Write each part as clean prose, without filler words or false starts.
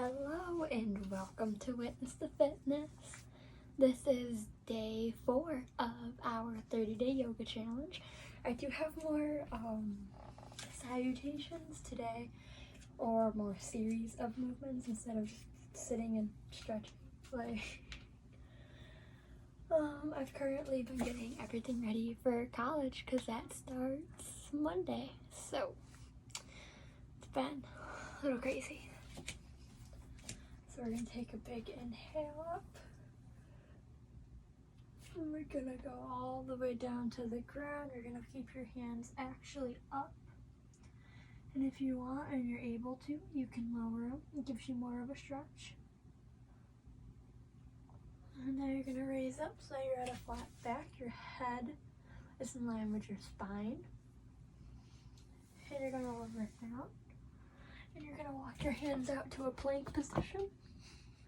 Hello and welcome to Witness the Fitness. This is day 4 of our 30-day yoga challenge. I do have more salutations today, or more series of movements instead of just sitting and stretching. I've currently been getting everything ready for college because that starts Monday. So it's been a little crazy. So we're gonna take a big inhale up. And we're gonna go all the way down to the ground. You're gonna keep your hands actually up. And if you want and you're able to, you can lower them. It gives you more of a stretch. And now you're gonna raise up so you're at a flat back. Your head is in line with your spine. And you're gonna lower it down. And you're gonna walk your hands out to a plank position.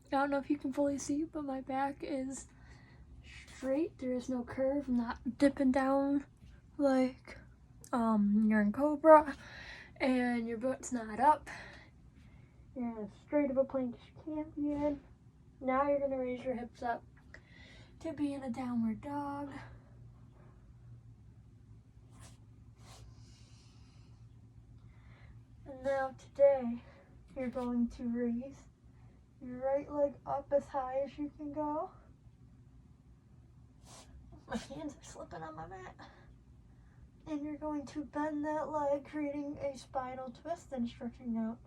I don't know if you can fully see, but my back is straight. There is no curve. I'm not dipping down like you're in Cobra, and your butt's not up. You're in as straight of a plank as you can be in. Now you're gonna raise your hips up to be in a downward dog. And now today, you're going to raise your right leg up as high as you can go. My hands are slipping on my mat. And you're going to bend that leg, creating a spinal twist and stretching out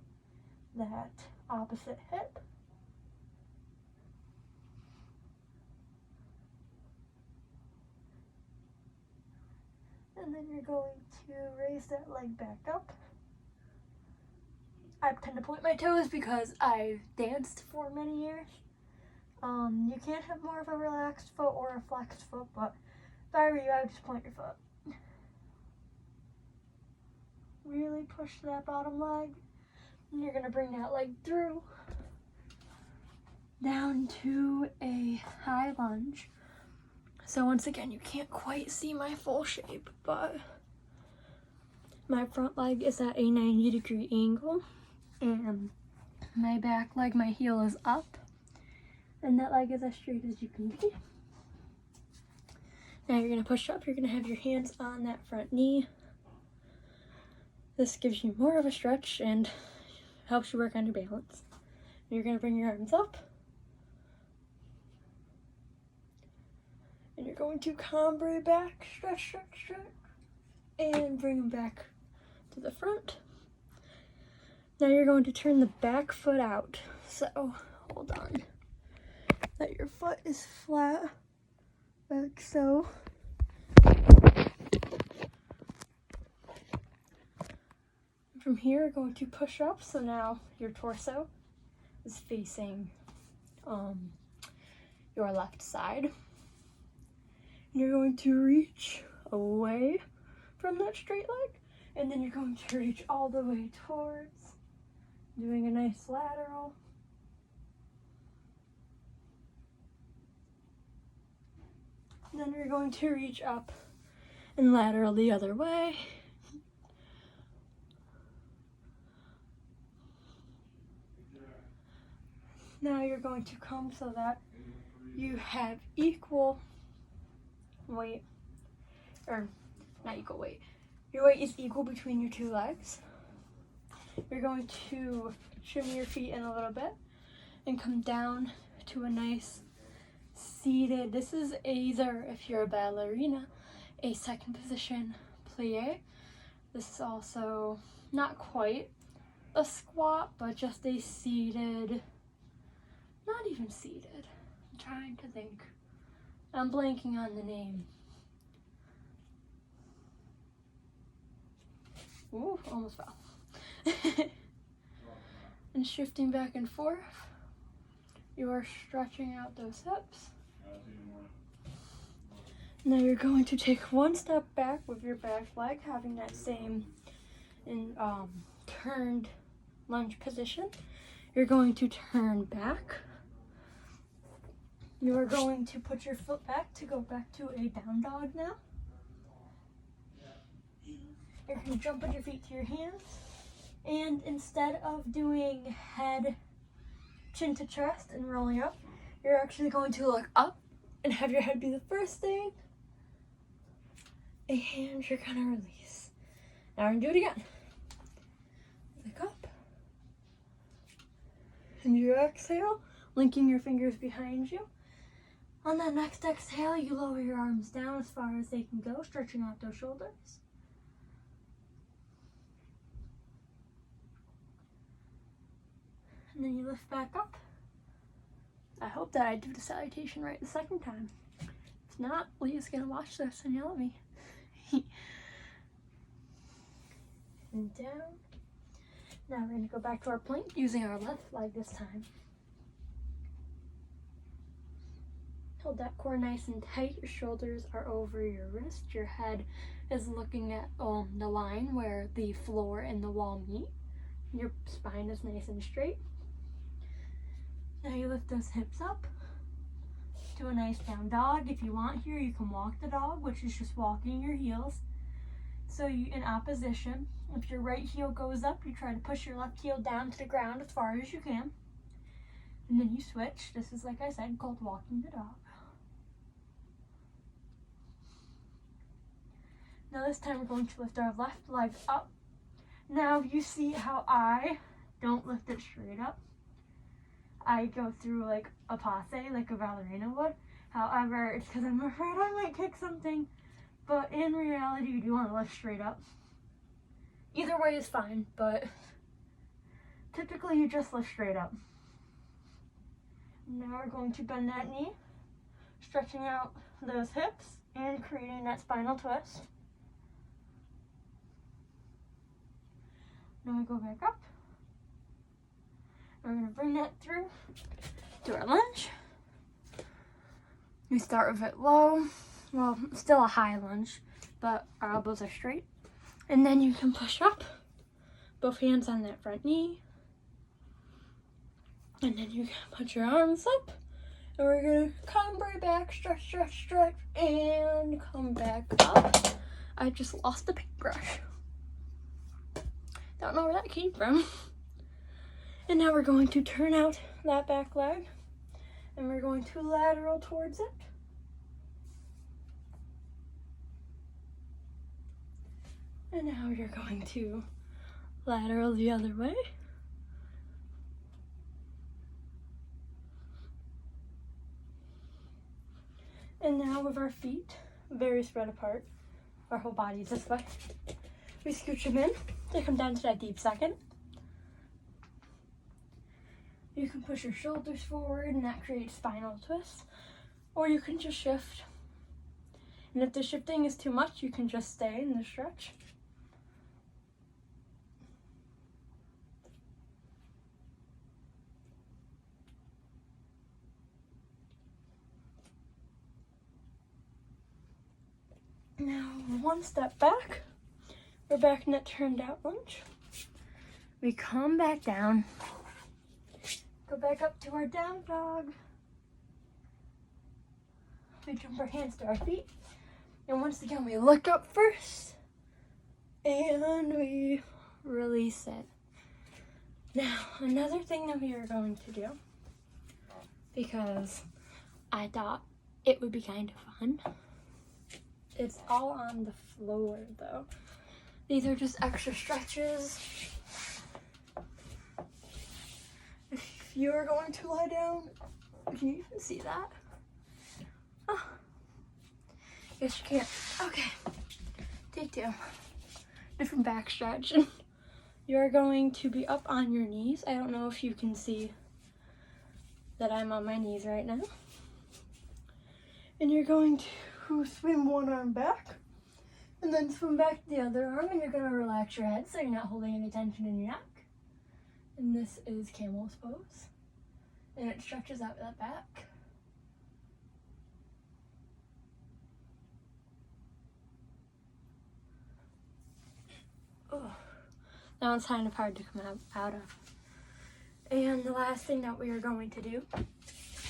that opposite hip. And then you're going to raise that leg back up. I tend to point my toes because I've danced for many years. You can't have more of a relaxed foot or a flexed foot, but if I were you, I would just point your foot. Really push that bottom leg. And you're gonna bring that leg through, down to a high lunge. So once again, you can't quite see my full shape, but my front leg is at a 90-degree angle. And my back leg, my heel is up, and that leg is as straight as you can be. Now you're gonna push up. You're gonna have your hands on that front knee. This gives you more of a stretch and helps you work on your balance. And you're gonna bring your arms up, and you're going to cambre back, stretch, stretch, stretch, and bring them back to the front. Now you're going to turn the back foot out. So, hold on. That your foot is flat, like so. From here, you're going to push up. So now your torso is facing your left side. And you're going to reach away from that straight leg. And then you're going to reach all the way towards, doing a nice lateral. Then you're going to reach up and lateral the other way. Now you're going to come so that you have equal weight, or not equal weight. Your weight is equal between your two legs. You're going to shimmy your feet in a little bit and come down to a nice seated. This is either, if you're a ballerina, a second position plie. This is also not quite a squat, but just a seated, not even seated. I'm trying to think. I'm blanking on the name. Ooh, almost fell. And shifting back and forth, you are stretching out those hips. Now you're going to take one step back with your back leg, having that same turned lunge position. You're going to turn back. You are going to put your foot back to go back to a down dog now. You're going to jump with your feet to your hands. And instead of doing head chin to chest and rolling up. You're actually going to look up and have your head be the first thing. And you're gonna release. Now we're gonna do it again. Look up. And you exhale, linking your fingers behind you. On that next exhale, you lower your arms down as far as they can go, stretching out those shoulders. And then you lift back up. I hope that I do the salutation right the second time. If not, Leah's gonna watch this and yell at me. And down. Now we're gonna go back to our plank using our left leg this time. Hold that core nice and tight. Your shoulders are over your wrist. Your head is looking at the line where the floor and the wall meet. Your spine is nice and straight. Now you lift those hips up. Do a nice down dog. If you want here, you can walk the dog, which is just walking your heels. So you, in opposition, if your right heel goes up, you try to push your left heel down to the ground as far as you can. And then you switch. This is, like I said, called walking the dog. Now this time we're going to lift our left leg up. Now you see how I don't lift it straight up. I go through like a passe, like a ballerina would. However, it's because I'm afraid I might kick something. But in reality, you do want to lift straight up. Either way is fine, but typically you just lift straight up. Now we're going to bend that knee, stretching out those hips and creating that spinal twist. Now we go back up. We're going to bring that through to our lunge. We start with it low. Well, still a high lunge, but our elbows are straight. And then you can push up, both hands on that front knee. And then you can put your arms up. And we're going to come right back, stretch, stretch, stretch, and come back up. I just lost the paintbrush. Don't know where that came from. And now we're going to turn out that back leg. And we're going to lateral towards it. And now you're going to lateral the other way. And now with our feet very spread apart, our whole body is this way, we scooch them in to come down to that deep second. You can push your shoulders forward and that creates spinal twists, or you can just shift. And if the shifting is too much, you can just stay in the stretch. Now, one step back, we're back in that turned out lunge. We come back down, go back up to our down dog. We jump our hands to our feet, and once again, we look up first, and we release it. Now, another thing that we are going to do, because I thought it would be kind of fun. It's all on the floor though. These are just extra stretches. If you're going to lie down, can you even see that? Oh, yes you can. Okay, take two. Different back stretch. You're going to be up on your knees. I don't know if you can see that I'm on my knees right now. And you're going to swim one arm back and then swim back the other arm, and you're going to relax your head so you're not holding any tension in your neck. And this is camel's pose, and it stretches out that back. Oh, that one's kind of hard to come out of. And the last thing that we are going to do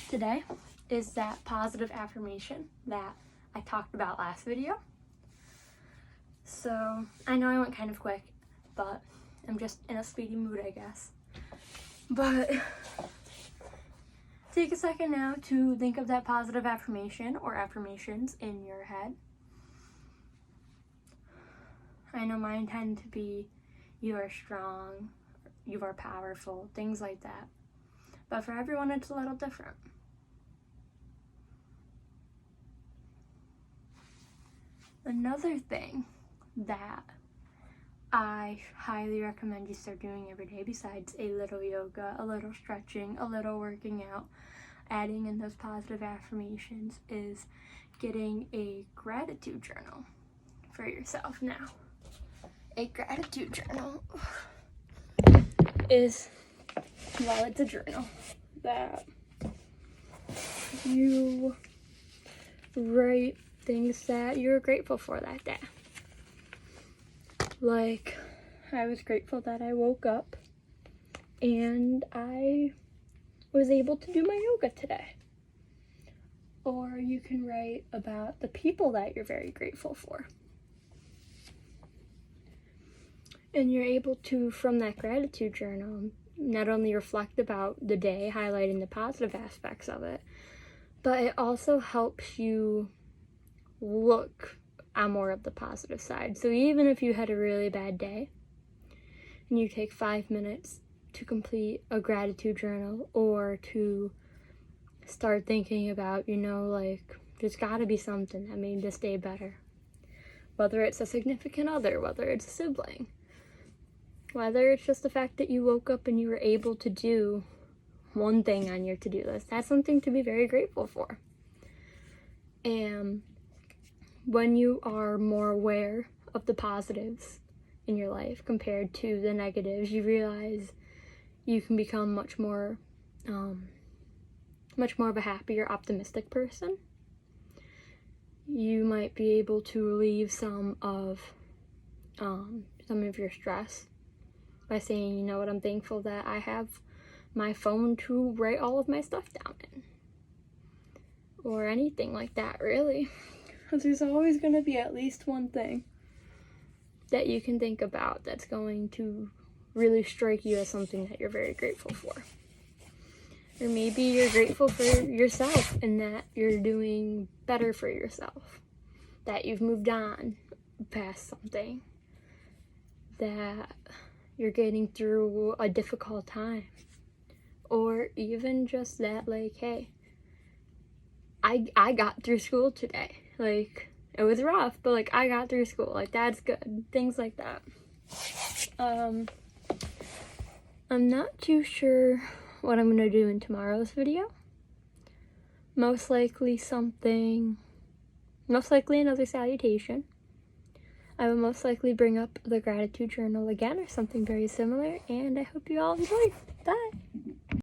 today is that positive affirmation that I talked about last video. So I know I went kind of quick, but I'm just in a speedy mood, I guess. But take a second now to think of that positive affirmation or affirmations in your head. I know mine tend to be, you are strong, you are powerful, things like that. But for everyone, it's a little different. Another thing that I highly recommend you start doing every day, besides a little yoga, a little stretching, a little working out, adding in those positive affirmations, is getting a gratitude journal for yourself. Now, a gratitude journal is, well, it's a journal that you write things that you're grateful for that day. Like, I was grateful that I woke up and I was able to do my yoga today. Or you can write about the people that you're very grateful for. And you're able to, from that gratitude journal, not only reflect about the day, highlighting the positive aspects of it, but it also helps you look on more of the positive side. So even if you had a really bad day and you take 5 minutes to complete a gratitude journal, or to start thinking about, like, there's gotta be something that made this day better. Whether it's a significant other, whether it's a sibling, whether it's just the fact that you woke up and you were able to do one thing on your to-do list, that's something to be very grateful for. And when you are more aware of the positives in your life compared to the negatives, you realize you can become much more of a happier, optimistic person. You might be able to relieve some of your stress by saying, you know what, I'm thankful that I have my phone to write all of my stuff down in. Or anything like that, really. Because there's always going to be at least one thing that you can think about that's going to really strike you as something that you're very grateful for. Or maybe you're grateful for yourself and that you're doing better for yourself, that you've moved on past something, that you're getting through a difficult time, or even just that, like, hey, I got through school today. Like, it was rough, but, like, I got through school. Like, that's good. Things like that. I'm not too sure what I'm going to do in tomorrow's video. Most likely another salutation. I will most likely bring up the gratitude journal again or something very similar, and I hope you all enjoy. Bye!